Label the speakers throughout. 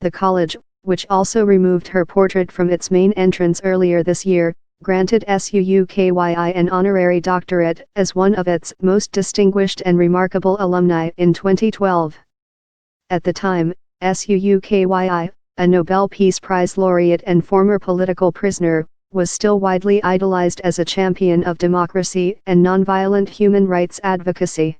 Speaker 1: The college, which also removed her portrait from its main entrance earlier this year, granted Suu Kyi an honorary doctorate as one of its most distinguished and remarkable alumni in 2012. At the time, Suu Kyi, a Nobel Peace Prize laureate and former political prisoner, was still widely idolized as a champion of democracy and nonviolent human rights advocacy.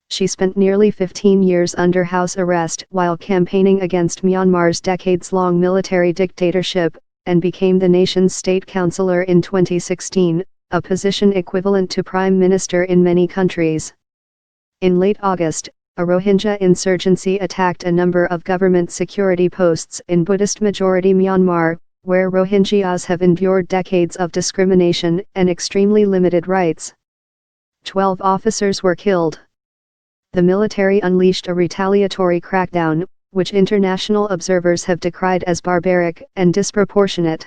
Speaker 1: She spent nearly 15 years under house arrest while campaigning against Myanmar's decades-long military dictatorship, and became the nation's state councillor in 2016, a position equivalent to prime minister in many countries. In late August, a Rohingya insurgency attacked a number of government security posts in Buddhist-majority Myanmar, where Rohingyas have endured decades of discrimination and extremely limited rights. 12 officers were killed. The military unleashed a retaliatory crackdown, which international observers have decried as barbaric and disproportionate.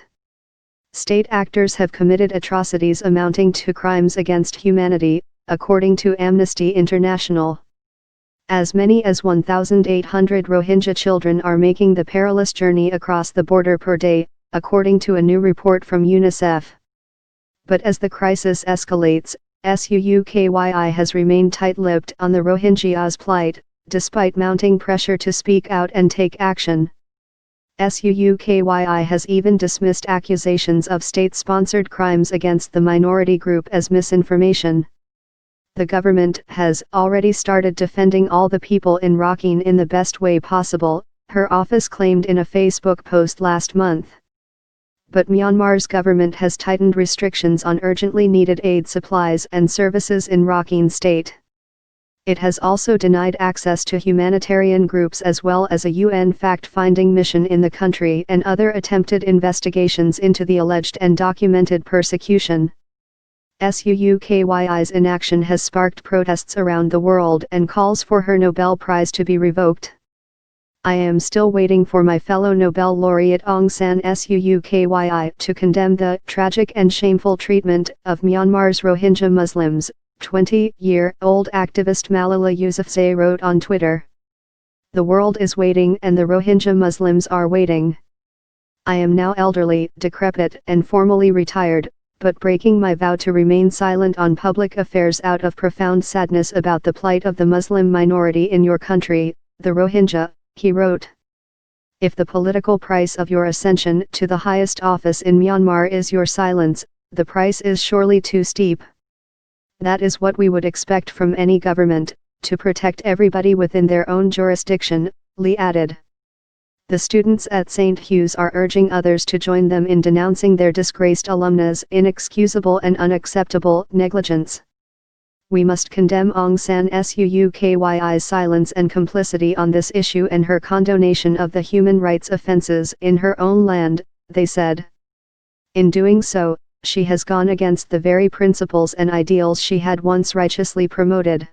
Speaker 1: State actors have committed atrocities amounting to crimes against humanity, according to Amnesty International. As many as 1,800 Rohingya children are making the perilous journey across the border per day, according to a new report from UNICEF. But as the crisis escalates, Suu Kyi has remained tight-lipped on the Rohingyas' plight, despite mounting pressure to speak out and take action. Suu Kyi has even dismissed accusations of state-sponsored crimes against the minority group as misinformation. The government has already started defending all the people in Rakhine in the best way possible, her office claimed in a Facebook post last month. But Myanmar's government has tightened restrictions on urgently needed aid supplies and services in Rakhine state. It has also denied access to humanitarian groups as well as a UN fact-finding mission in the country and other attempted investigations into the alleged and documented persecution. Suu Kyi's inaction has sparked protests around the world and calls for her Nobel Prize to be revoked. I am still waiting for my fellow Nobel laureate Aung San Suu Kyi to condemn the tragic and shameful treatment of Myanmar's Rohingya Muslims, 20-year-old activist Malala Yousafzai wrote on Twitter. The world is waiting and the Rohingya Muslims are waiting. I am now elderly, decrepit and formally retired, but breaking my vow to remain silent on public affairs out of profound sadness about the plight of the Muslim minority in your country, the Rohingya, he wrote. If the political price of your ascension to the highest office in Myanmar is your silence, the price is surely too steep. That is what we would expect from any government, to protect everybody within their own jurisdiction, Lee added. The students at St. Hugh's are urging others to join them in denouncing their disgraced alumna's inexcusable and unacceptable negligence. We must condemn Aung San Suu Kyi's silence and complicity on this issue and her condonation of the human rights offences in her own land, they said. In doing so, she has gone against the very principles and ideals she had once righteously promoted.